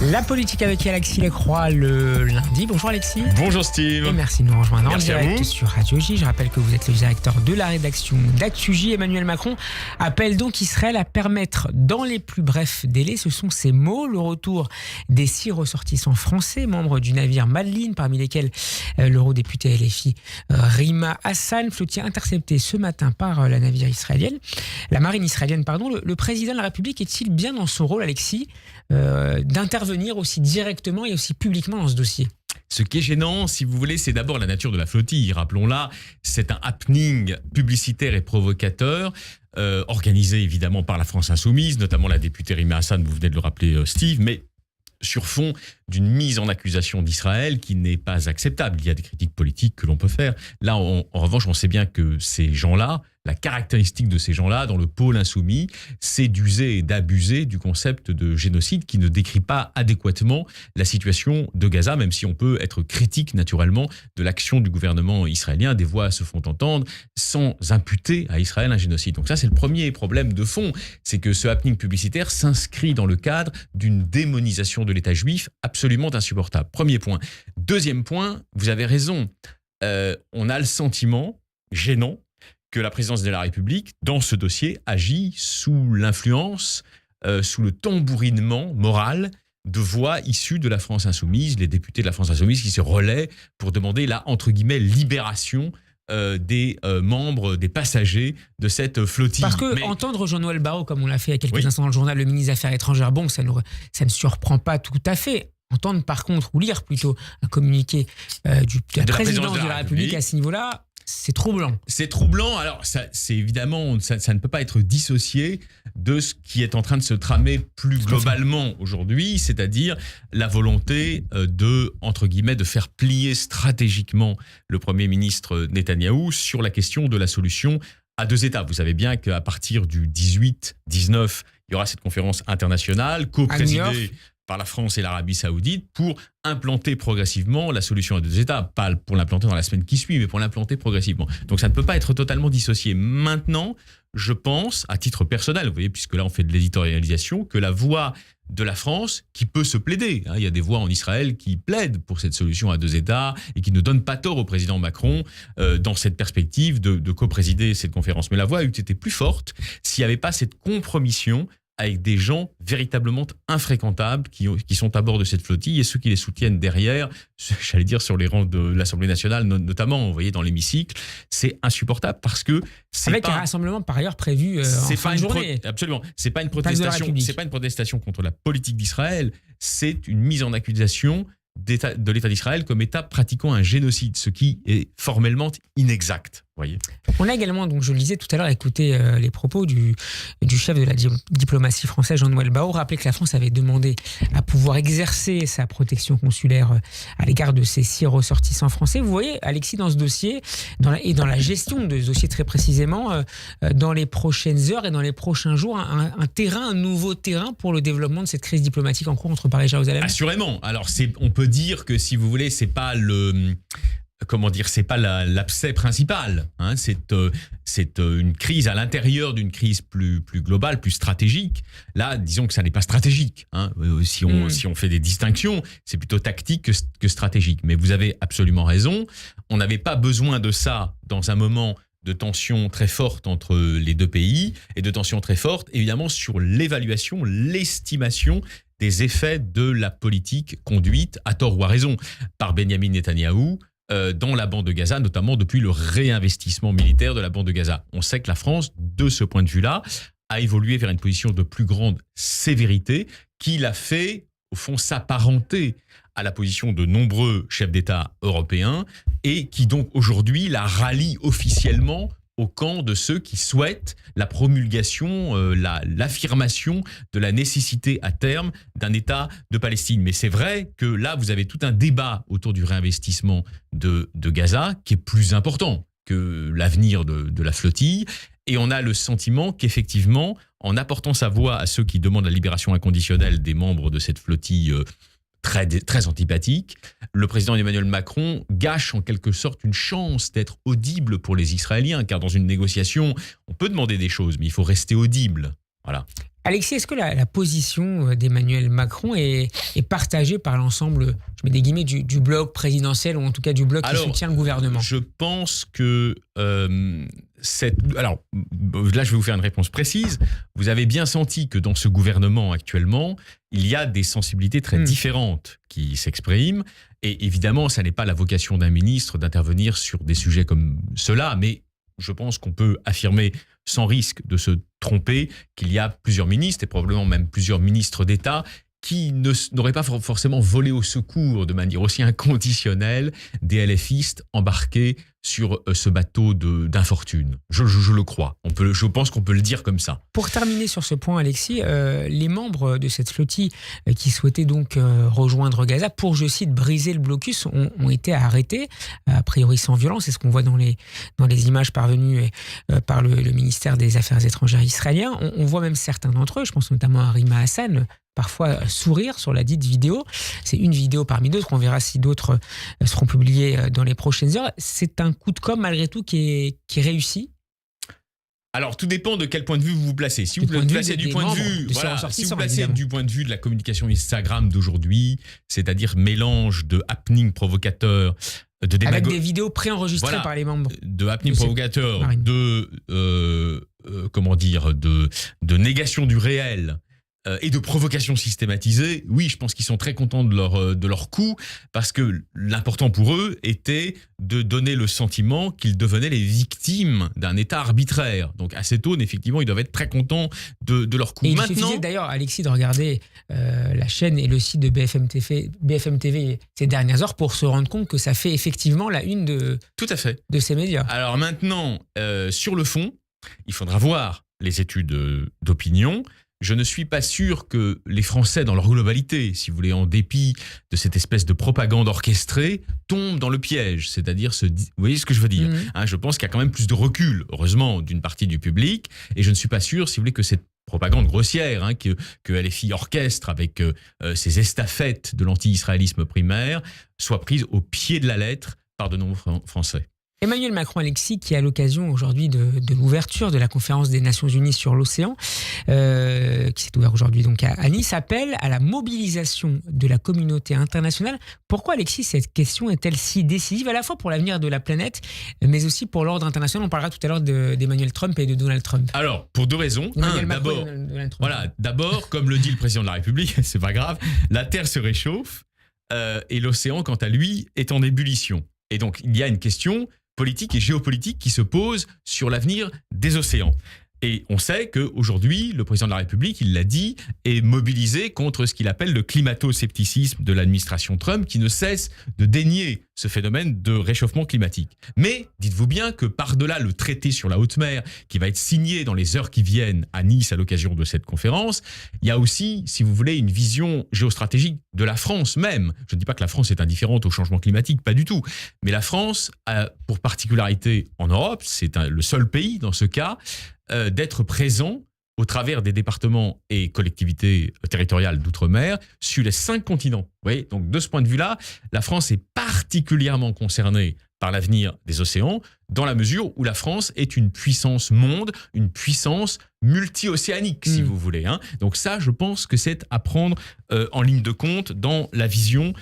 La politique avec Alexis Lacroix le lundi. Bonjour Alexis. Bonjour Steve. Et merci de nous rejoindre en Merci à direct vous. sur Radio J. Je rappelle que vous êtes le directeur de la rédaction d'Actu-J. Emmanuel Macron appelle donc Israël à permettre dans les plus brefs délais, ce sont ses mots, le retour des 6 ressortissants français, membres du navire Madeleine, parmi lesquels l'eurodéputé LFI Rima Hassan, flottille intercepté ce matin par la navire israélienne, la marine israélienne, pardon. Le président de la République est-il bien dans son rôle, Alexis, d'intervenir aussi directement et aussi publiquement dans ce dossier? Ce qui est gênant, si vous voulez, c'est d'abord la nature de la flottille. Rappelons-la, c'est un happening publicitaire et provocateur, organisé évidemment par la France Insoumise, notamment la députée Rima Hassan, vous venez de le rappeler Steve, mais sur fond d'une mise en accusation d'Israël qui n'est pas acceptable. Il y a des critiques politiques que l'on peut faire. Là, en revanche, on sait bien que ces gens-là, la caractéristique de ces gens-là, dans le pôle insoumis, c'est d'user et d'abuser du concept de génocide qui ne décrit pas adéquatement la situation de Gaza, même si on peut être critique naturellement de l'action du gouvernement israélien. Des voix se font entendre sans imputer à Israël un génocide. Donc ça, c'est le premier problème de fond, c'est que ce happening publicitaire s'inscrit dans le cadre d'une démonisation de l'État juif absolument insupportable. Premier point. Deuxième point, vous avez raison, on a le sentiment gênant que la présidence de la République, dans ce dossier, agit sous l'influence, sous le tambourinement moral de voix issues de la France Insoumise, les députés de la France Insoumise qui se relaient pour demander la, entre guillemets, libération des membres, des passagers de cette flottille. Parce que entendre Jean-Noël Barrot, comme on l'a fait il y a quelques instants dans le journal, le ministre des Affaires étrangères, bon, ça ne surprend pas tout à fait. Entendre par contre, ou lire plutôt, un communiqué de la présidence de la République à ce niveau-là, c'est troublant. C'est troublant. Alors, c'est évidemment, ça ne peut pas être dissocié de ce qui est en train de se tramer plus globalement aujourd'hui, c'est-à-dire la volonté entre guillemets, de faire plier stratégiquement le Premier ministre Netanyahou sur la question de la solution à 2 États. Vous savez bien qu'à partir du 18-19, il y aura cette conférence internationale co-présidée par la France et l'Arabie Saoudite pour implanter progressivement la solution à 2 États. Pas pour l'implanter dans la semaine qui suit, mais pour l'implanter progressivement. Donc ça ne peut pas être totalement dissocié. Maintenant, je pense, à titre personnel, vous voyez, puisque là on fait de l'éditorialisation, que la voix de la France, qui peut se plaider, il y a des voix en Israël qui plaident pour cette solution à 2 États et qui ne donnent pas tort au président Macron dans cette perspective de co-présider cette conférence. Mais la voix eût été plus forte s'il n'y avait pas cette compromission avec des gens véritablement infréquentables qui sont à bord de cette flottille et ceux qui les soutiennent derrière, j'allais dire sur les rangs de l'Assemblée nationale notamment, vous voyez, dans l'hémicycle, c'est insupportable parce que c'est avec un rassemblement par ailleurs prévu en fin de journée. Absolument, c'est pas une protestation contre la politique d'Israël, c'est une mise en accusation de l'État d'Israël comme État pratiquant un génocide, ce qui est formellement inexact. Voyez. On a également, donc je le disais tout à l'heure, écouté les propos du chef de la diplomatie française, Jean-Noël Barrot, rappeler que la France avait demandé à pouvoir exercer sa protection consulaire à l'égard de ces 6 ressortissants français. Vous voyez, Alexis, dans ce dossier, dans la gestion de ce dossier très précisément, dans les prochaines heures et dans les prochains jours, un nouveau terrain pour le développement de cette crise diplomatique en cours entre Paris et Jérusalem. Assurément. Alors, on peut dire que, si vous voulez, c'est pas c'est pas l'abcès principal. C'est une crise à l'intérieur d'une crise plus globale, plus stratégique. Là, disons que ça n'est pas stratégique. Si on fait des distinctions, c'est plutôt tactique que stratégique. Mais vous avez absolument raison. On n'avait pas besoin de ça dans un moment de tension très forte entre les 2 pays et de tension très forte, évidemment, sur l'évaluation, l'estimation des effets de la politique conduite, à tort ou à raison, par Benyamin Netanyahou dans la bande de Gaza, notamment depuis le réinvestissement militaire de la bande de Gaza. On sait que la France, de ce point de vue-là, a évolué vers une position de plus grande sévérité qui l'a fait, au fond, s'apparenter à la position de nombreux chefs d'État européens et qui donc aujourd'hui la rallie officiellement au camp de ceux qui souhaitent la promulgation, l'affirmation de la nécessité à terme d'un État de Palestine. Mais c'est vrai que là, vous avez tout un débat autour du réinvestissement de Gaza qui est plus important que l'avenir de la flottille. Et on a le sentiment qu'effectivement, en apportant sa voix à ceux qui demandent la libération inconditionnelle des membres de cette flottille très antipathique, le président Emmanuel Macron gâche en quelque sorte une chance d'être audible pour les Israéliens, car dans une négociation, on peut demander des choses, mais il faut rester audible. Voilà. Alexis, est-ce que la position d'Emmanuel Macron est partagée par l'ensemble, je mets des guillemets, du bloc présidentiel, ou en tout cas du bloc qui soutient le gouvernement? Je pense que alors là, je vais vous faire une réponse précise. Vous avez bien senti que dans ce gouvernement actuellement, il y a des sensibilités très différentes qui s'expriment. Et évidemment, ça n'est pas la vocation d'un ministre d'intervenir sur des sujets comme cela, mais je pense qu'on peut affirmer sans risque de se tromper qu'il y a plusieurs ministres et probablement même plusieurs ministres d'État qui n'auraient pas forcément volé au secours de manière aussi inconditionnelle des LFistes embarqués sur ce bateau d'infortune. Je le crois. Je pense qu'on peut le dire comme ça. Pour terminer sur ce point, Alexis, les membres de cette flottille qui souhaitaient donc rejoindre Gaza pour, je cite, briser le blocus, ont été arrêtés, a priori sans violence. C'est ce qu'on voit dans les images parvenues par le ministère des Affaires étrangères israélien. On voit même certains d'entre eux, je pense notamment à Rima Hassan, parfois sourire sur la dite vidéo. C'est une vidéo parmi d'autres. On verra si d'autres seront publiées dans les prochaines heures. C'est un coup de com' malgré tout qui est réussi. Alors, tout dépend de quel point de vue vous vous placez. Si vous placez du point de vue de la communication Instagram d'aujourd'hui, c'est-à-dire mélange de happening provocateur, avec des vidéos préenregistrées par les membres. De happening provocateur, de négation du réel, et de provocation systématisée, oui, je pense qu'ils sont très contents de leur coup, parce que l'important pour eux était de donner le sentiment qu'ils devenaient les victimes d'un État arbitraire. Donc à cette aune, effectivement, ils doivent être très contents de leur coup. Et il suffisait d'ailleurs, Alexis, de regarder la chaîne et le site de BFM TV ces dernières heures pour se rendre compte que ça fait effectivement la une de ces médias. Alors maintenant, sur le fond, il faudra voir les études d'opinion. Je ne suis pas sûr que les Français, dans leur globalité, si vous voulez, en dépit de cette espèce de propagande orchestrée, tombent dans le piège. C'est-à-dire, vous voyez ce que je veux dire, je pense qu'il y a quand même plus de recul, heureusement, d'une partie du public. Et je ne suis pas sûr, si vous voulez, que cette propagande grossière que LFI orchestre avec ces estafettes de l'anti-israélisme primaire soit prise au pied de la lettre par de nombreux Français. Emmanuel Macron, Alexis, qui à l'occasion aujourd'hui de l'ouverture de la conférence des Nations Unies sur l'océan, qui s'est ouverte aujourd'hui donc à Nice, appelle à la mobilisation de la communauté internationale. Pourquoi, Alexis, cette question est-elle si décisive à la fois pour l'avenir de la planète, mais aussi pour l'ordre international? On parlera tout à l'heure d'Emmanuel Trump et de Donald Trump. Alors, pour deux raisons. D'abord, comme le dit le président de la République, c'est pas grave, la Terre se réchauffe et l'océan, quant à lui, est en ébullition. Et donc, il y a une question politique et géopolitique qui se pose sur l'avenir des océans. Et on sait qu'aujourd'hui, le président de la République, il l'a dit, est mobilisé contre ce qu'il appelle le climato-scepticisme de l'administration Trump, qui ne cesse de dénier ce phénomène de réchauffement climatique. Mais dites-vous bien que par-delà le traité sur la haute mer, qui va être signé dans les heures qui viennent à Nice à l'occasion de cette conférence, il y a aussi, si vous voulez, une vision géostratégique de la France même. Je ne dis pas que la France est indifférente au changement climatique, pas du tout. Mais la France a pour particularité en Europe, c'est le seul pays dans ce cas, d'être présent au travers des départements et collectivités territoriales d'outre-mer sur les 5 continents. Vous voyez, donc de ce point de vue-là, la France est particulièrement concernée par l'avenir des océans, dans la mesure où la France est une puissance monde, une puissance multi-océanique, si vous voulez. Donc ça, je pense que c'est à prendre en ligne de compte dans la vision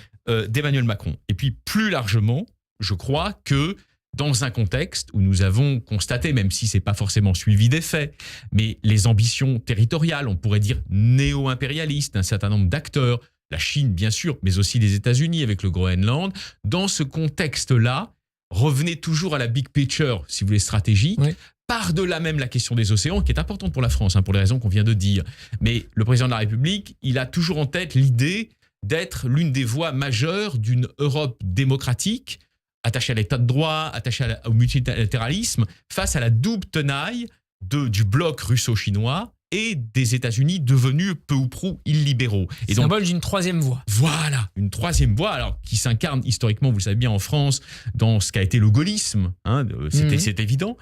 d'Emmanuel Macron. Et puis plus largement, je crois que dans un contexte où nous avons constaté, même si ce n'est pas forcément suivi des faits, mais les ambitions territoriales, on pourrait dire néo-impérialistes d'un certain nombre d'acteurs, la Chine bien sûr, mais aussi les États-Unis avec le Groenland, dans ce contexte-là, revenez toujours à la big picture, si vous voulez, stratégique, par-delà même la question des océans, qui est importante pour la France, pour les raisons qu'on vient de dire. Mais le président de la République, il a toujours en tête l'idée d'être l'une des voix majeures d'une Europe démocratique, attaché à l'état de droit, attaché au multilatéralisme, face à la double tenaille du bloc russo-chinois et des États-Unis devenus peu ou prou illibéraux. Et symbole d'une troisième voie. Voilà, une troisième voie, alors qui s'incarne historiquement, vous le savez bien, en France, dans ce qu'a été le gaullisme, c'est évident,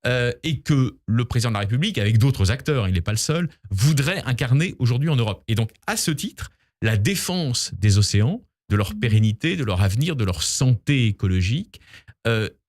et que le président de la République, avec d'autres acteurs, il n'est pas le seul, voudrait incarner aujourd'hui en Europe. Et donc, à ce titre, la défense des océans, de leur pérennité, de leur avenir, de leur santé écologique,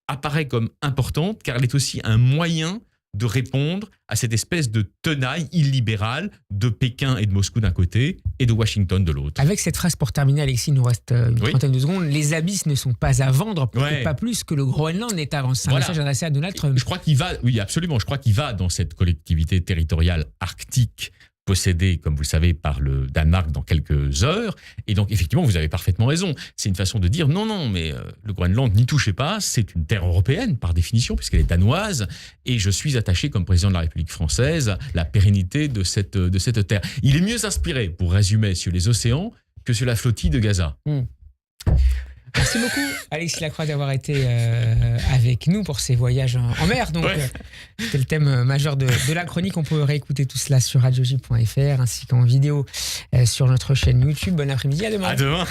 apparaît comme importante, car elle est aussi un moyen de répondre à cette espèce de tenaille illibérale de Pékin et de Moscou d'un côté et de Washington de l'autre. Avec cette phrase pour terminer, Alexis, il nous reste une trentaine de secondes. Les abysses ne sont pas à vendre, pas plus que le Groenland n'est à vendre. C'est un message adressé à Donald Trump. Je crois qu'il va, oui, absolument. Je crois qu'il va dans cette collectivité territoriale arctique possédée, comme vous le savez, par le Danemark dans quelques heures. Et donc, effectivement, vous avez parfaitement raison. C'est une façon de dire non, mais le Groenland, n'y touchez pas. C'est une terre européenne, par définition, puisqu'elle est danoise. Et je suis attaché, comme président de la République française, à la pérennité de cette terre. Il est mieux inspiré, pour résumer, sur les océans que sur la flottille de Gaza. Merci beaucoup, Alexis Lacroix, d'avoir été avec nous pour ces voyages en mer. Donc, c'était le thème majeur de la chronique. On peut réécouter tout cela sur radioj.fr ainsi qu'en vidéo sur notre chaîne YouTube. Bon après-midi, à demain. À demain.